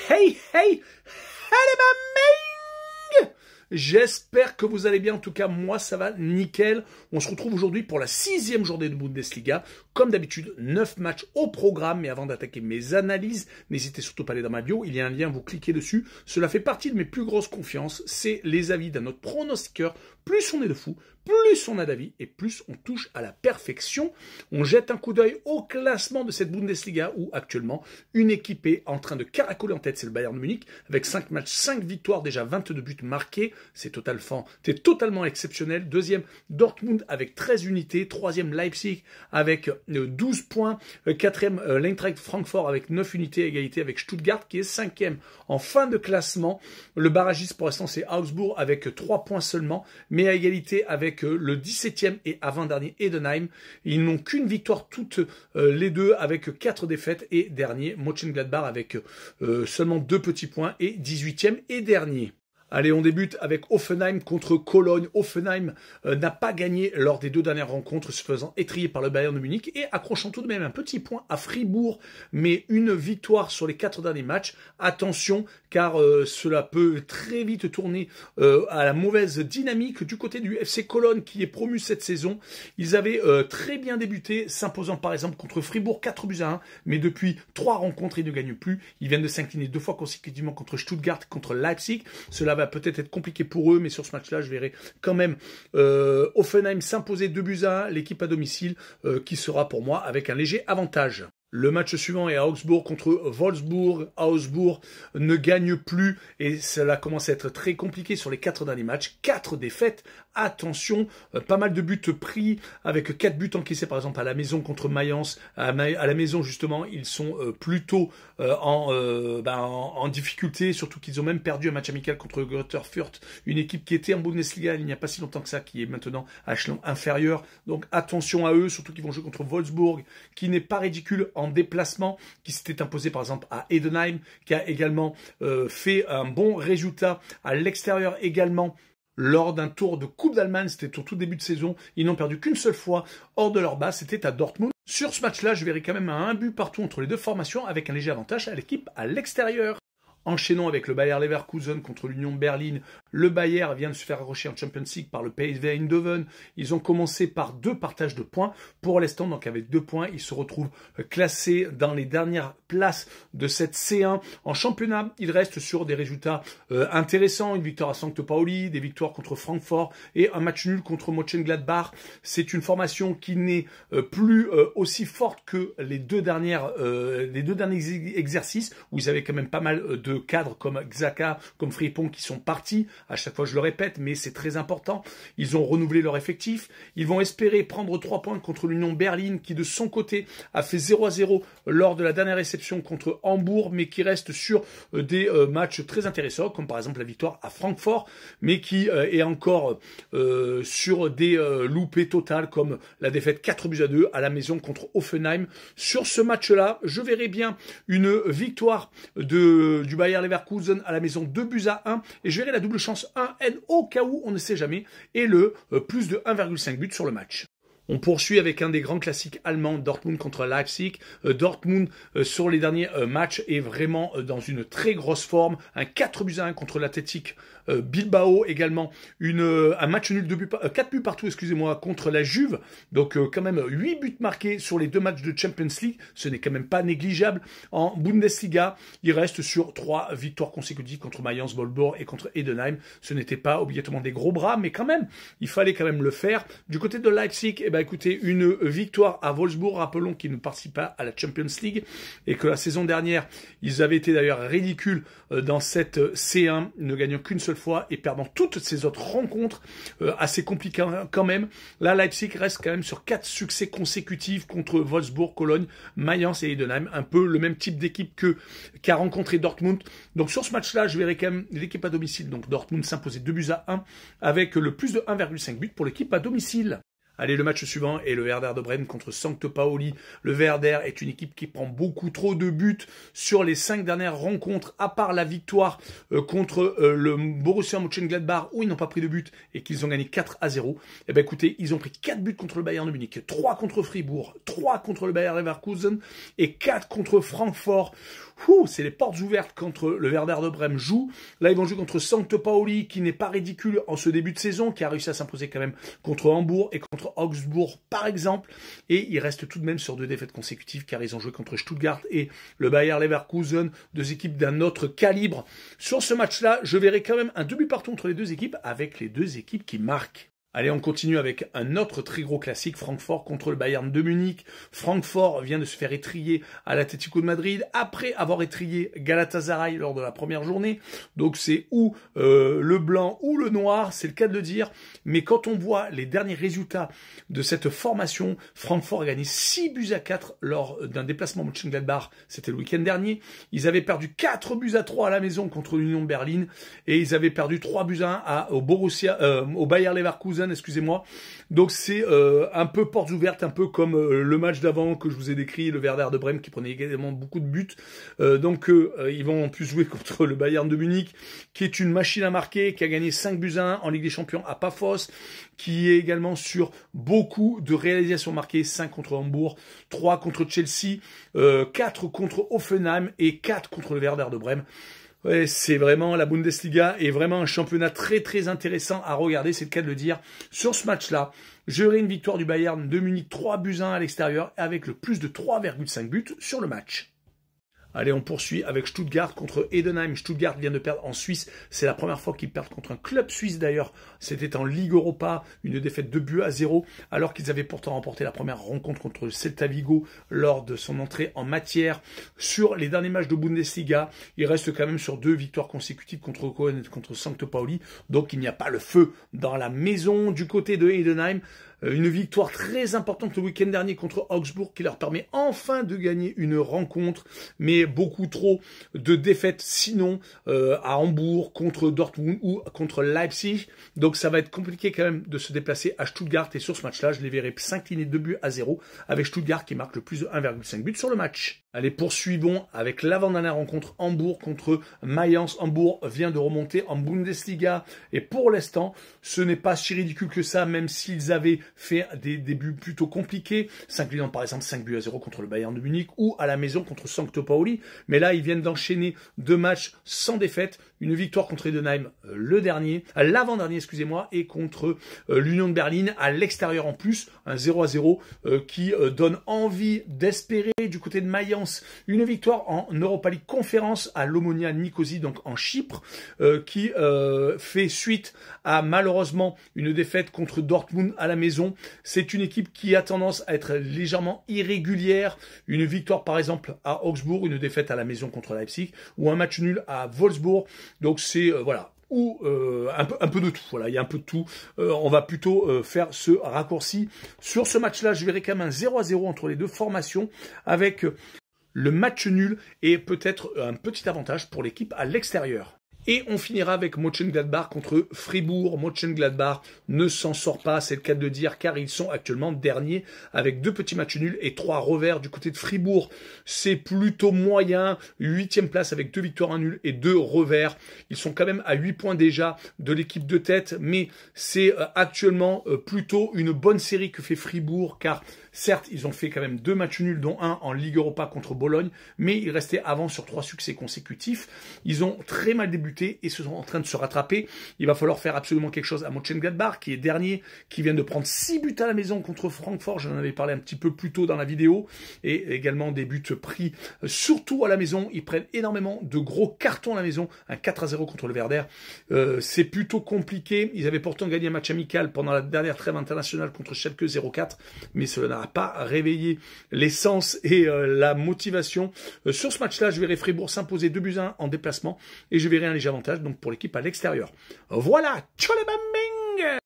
Hey, hey, allez ma ming! J'espère que vous allez bien. En tout cas, moi, ça va nickel. On se retrouve aujourd'hui pour la 6e journée de Bundesliga. Comme d'habitude, 9 matchs au programme. Mais avant d'attaquer mes analyses, n'hésitez surtout pas à aller dans ma bio. Il y a un lien, vous cliquez dessus. Cela fait partie de mes plus grosses confiances. C'est les avis d'un autre pronostiqueur. Plus on est de fou, plus on a d'avis et plus on touche à la perfection. On jette un coup d'œil au classement de cette Bundesliga où actuellement une équipe est en train de caracoler en tête, c'est le Bayern de Munich, avec 5 matchs, 5 victoires, déjà 22 buts marqués. C'est totalement exceptionnel. Deuxième, Dortmund avec 13 unités. Troisième, Leipzig avec 12 points. Quatrième, l'Eintracht Francfort avec 9 unités, égalité avec Stuttgart qui est 5e en fin de classement. Le barragiste pour l'instant c'est Augsbourg avec 3 points seulement, mais à égalité avec le 17e et avant-dernier Heidenheim. Ils n'ont qu'une victoire toutes les deux avec 4 défaites et dernier Mönchengladbach avec seulement 2 petits points et 18e et dernier. Allez, on débute avec Hoffenheim contre Cologne. Hoffenheim n'a pas gagné lors des 2 dernières rencontres, se faisant étrier par le Bayern de Munich et accrochant tout de même un petit point à Fribourg, mais une victoire sur les 4 derniers matchs. Attention, car cela peut très vite tourner à la mauvaise dynamique du côté du FC Cologne qui est promu cette saison. Ils avaient très bien débuté, s'imposant par exemple contre Fribourg 4-1, mais depuis 3 rencontres, ils ne gagnent plus. Ils viennent de s'incliner 2 fois consécutivement contre Stuttgart, contre Leipzig. Cela va peut-être être compliqué pour eux, mais sur ce match-là, je verrai quand même Hoffenheim s'imposer 2-1, l'équipe à domicile qui sera pour moi avec un léger avantage. Le match suivant est Augsbourg contre Wolfsburg. Augsbourg ne gagne plus et cela commence à être très compliqué sur les 4 derniers matchs. 4 défaites, attention, pas mal de buts pris avec 4 buts encaissés par exemple à la maison contre Mayence. À la maison justement, ils sont plutôt en difficulté, surtout qu'ils ont même perdu un match amical contre Greuther Fürth, une équipe qui était en Bundesliga il n'y a pas si longtemps que ça, qui est maintenant à échelon inférieur. Donc attention à eux, surtout qu'ils vont jouer contre Wolfsburg, qui n'est pas ridicule en déplacement, qui s'était imposé par exemple à Heidenheim, qui a également fait un bon résultat à l'extérieur également lors d'un tour de Coupe d'Allemagne. C'était au tout début de saison. Ils n'ont perdu qu'une seule fois hors de leur base, c'était à Dortmund. Sur ce match-là, je verrai quand même un but partout entre les deux formations avec un léger avantage à l'équipe à l'extérieur. Enchaînons avec le Bayer Leverkusen contre l'Union Berlin. Le Bayer vient de se faire arrocher en Champions League par le PSV Eindhoven. Ils ont commencé par 2 partages de points. Pour l'instant, donc avec 2 points, ils se retrouvent classés dans les dernières places de cette C1. En championnat, ils restent sur des résultats intéressants. Une victoire à St. Pauli, des victoires contre Francfort et un match nul contre Mönchengladbach. C'est une formation qui n'est plus aussi forte que les deux derniers exercices où ils avaient quand même pas mal de cadres comme Xhaka, comme Frimpong qui sont partis. À chaque fois, je le répète, mais c'est très important. Ils ont renouvelé leur effectif. Ils vont espérer prendre 3 points contre l'Union Berlin qui, de son côté, a fait 0-0 lors de la dernière réception contre Hambourg, mais qui reste sur des matchs très intéressants, comme par exemple la victoire à Francfort, mais qui est encore sur des loupés totales, comme la défaite 4-2 à la maison contre Hoffenheim. Sur ce match-là, je verrai bien une victoire du Bayer Leverkusen à la maison 2-1 et je verrai la double chance 1N au cas où on ne sait jamais et le plus de 1,5 but sur le match. On poursuit avec un des grands classiques allemands, Dortmund contre Leipzig. Dortmund, sur les derniers matchs, est vraiment dans une très grosse forme. Un 4-1 contre l'Athletic Bilbao également. Un match nul, 4 buts partout, excusez-moi, contre la Juve. Donc quand même 8 buts marqués sur les 2 matchs de Champions League. Ce n'est quand même pas négligeable. En Bundesliga, il reste sur 3 victoires consécutives contre Mayence, Wolfsburg et contre Heidenheim. Ce n'était pas obligatoirement des gros bras, mais quand même, il fallait quand même le faire. Du côté de Leipzig, écoutez, une victoire à Wolfsburg, rappelons qu'ils ne participent pas à la Champions League et que la saison dernière, ils avaient été d'ailleurs ridicules dans cette C1, ne gagnant qu'une seule fois et perdant toutes ces autres rencontres, assez compliquées quand même. Là, Leipzig reste quand même sur 4 succès consécutifs contre Wolfsburg, Cologne, Mayence et Heidenheim, un peu le même type d'équipe qu'a rencontré Dortmund. Donc sur ce match-là, je verrai quand même l'équipe à domicile, donc Dortmund s'imposer 2-1 avec le plus de 1,5 but pour l'équipe à domicile. Allez, le match suivant est le Werder de Brême contre St. Pauli. Le Werder est une équipe qui prend beaucoup trop de buts sur les 5 dernières rencontres, à part la victoire contre le Borussia Mönchengladbach, où ils n'ont pas pris de but et qu'ils ont gagné 4-0. Eh bien, écoutez, ils ont pris 4 buts contre le Bayern de Munich, 3 contre Fribourg, 3 contre le Bayer Leverkusen et 4 contre Francfort, c'est les portes ouvertes contre le Werder de Brême joue. Là, ils vont jouer contre St. Pauli, qui n'est pas ridicule en ce début de saison, qui a réussi à s'imposer quand même contre Hambourg et contre Augsbourg, par exemple. Et ils restent tout de même sur 2 défaites consécutives, car ils ont joué contre Stuttgart et le Bayer Leverkusen, 2 équipes d'un autre calibre. Sur ce match-là, je verrai quand même un 2 buts partout entre les 2 équipes, avec les 2 équipes qui marquent. Allez, on continue avec un autre très gros classique, Francfort contre le Bayern de Munich. Francfort vient de se faire étriller à l'Atlético de Madrid après avoir étrillé Galatasaray lors de la première journée. Donc c'est ou le blanc ou le noir, c'est le cas de le dire. Mais quand on voit les derniers résultats de cette formation, Francfort a gagné 6-4 lors d'un déplacement à Mönchengladbach, c'était le week-end dernier. Ils avaient perdu 4-3 à la maison contre l'Union de Berlin et ils avaient perdu 3-1 au Bayer Leverkusen, excusez-moi. Donc c'est un peu portes ouvertes, un peu comme le match d'avant que je vous ai décrit, le Werder de Brême qui prenait également beaucoup de buts. Ils vont en plus jouer contre le Bayern de Munich, qui est une machine à marquer, qui a gagné 5-1 en Ligue des Champions à Paphos, qui est également sur beaucoup de réalisations marquées, 5 contre Hambourg, 3 contre Chelsea, 4 contre Hoffenheim et 4 contre le Werder de Brême. Ouais, c'est vraiment, la Bundesliga est vraiment un championnat très très intéressant à regarder, c'est le cas de le dire. Sur ce match-là, j'aurai une victoire du Bayern de Munich 3-1 à l'extérieur avec le plus de 3,5 buts sur le match. Allez, on poursuit avec Stuttgart contre Heidenheim. Stuttgart vient de perdre en Suisse. C'est la première fois qu'ils perdent contre un club suisse d'ailleurs. C'était en Ligue Europa, une défaite 2-0, alors qu'ils avaient pourtant remporté la première rencontre contre le Celta Vigo lors de son entrée en matière. Sur les derniers matchs de Bundesliga, il reste quand même sur 2 victoires consécutives contre Cohen et contre St. Pauli. Donc il n'y a pas le feu dans la maison du côté de Heidenheim. Une victoire très importante le week-end dernier contre Augsbourg qui leur permet enfin de gagner une rencontre, mais beaucoup trop de défaites sinon à Hambourg, contre Dortmund ou contre Leipzig. Donc ça va être compliqué quand même de se déplacer à Stuttgart et sur ce match-là, je les verrai s'incliner 2-0 avec Stuttgart qui marque le plus de 1,5 but sur le match. Allez, poursuivons avec l'avant-dernière rencontre, Hambourg contre Mayence. Hambourg vient de remonter en Bundesliga et pour l'instant, ce n'est pas si ridicule que ça, même s'ils avaient fait des débuts plutôt compliqués, s'inclinant par exemple 5-0 contre le Bayern de Munich ou à la maison contre St. Pauli. Mais là, ils viennent d'enchaîner 2 matchs sans défaite, une victoire contre Heidenheim l'avant-dernier, excusez-moi, et contre l'Union de Berlin à l'extérieur en plus, un 0-0 qui donne envie d'espérer du côté de Mayence une victoire en Europa League Conférence à l'Omonia Nicosie, donc en Chypre, qui fait suite à malheureusement une défaite contre Dortmund à la maison. C'est une équipe qui a tendance à être légèrement irrégulière. Une victoire par exemple à Augsbourg, une défaite à la maison contre Leipzig, ou un match nul à Wolfsburg. Donc c'est voilà. Ou un peu de tout. Voilà, il y a un peu de tout. On va plutôt faire ce raccourci. Sur ce match-là, je verrai quand même un 0-0 entre les 2 formations avec le match nul et peut-être un petit avantage pour l'équipe à l'extérieur. Et on finira avec Mönchengladbach contre Fribourg. Mönchengladbach ne s'en sort pas, c'est le cas de le dire, car ils sont actuellement derniers avec 2 petits matchs nuls et 3 revers du côté de Fribourg. C'est plutôt moyen, 8e place avec 2 victoires, 1 nul et 2 revers. Ils sont quand même à 8 points déjà de l'équipe de tête, mais c'est actuellement plutôt une bonne série que fait Fribourg, car certes, ils ont fait quand même 2 matchs nuls, dont un en Ligue Europa contre Bologne, mais ils restaient avant sur 3 succès consécutifs. Ils ont très mal débuté et sont en train de se rattraper. Il va falloir faire absolument quelque chose à Mönchengladbach, qui est dernier, qui vient de prendre 6 buts à la maison contre Francfort. J'en avais parlé un petit peu plus tôt dans la vidéo. Et également des buts pris surtout à la maison. Ils prennent énormément de gros cartons à la maison. Un 4-0 contre le Werder. C'est plutôt compliqué. Ils avaient pourtant gagné un match amical pendant la dernière trêve internationale contre Schalke 0-4. Mais cela n'a pas réveillé l'essence et la motivation. Sur ce match-là, je verrai Fribourg s'imposer 2-1 en déplacement. Et je verrai un léger avantage donc pour l'équipe à l'extérieur. Voilà, tchou les bambing!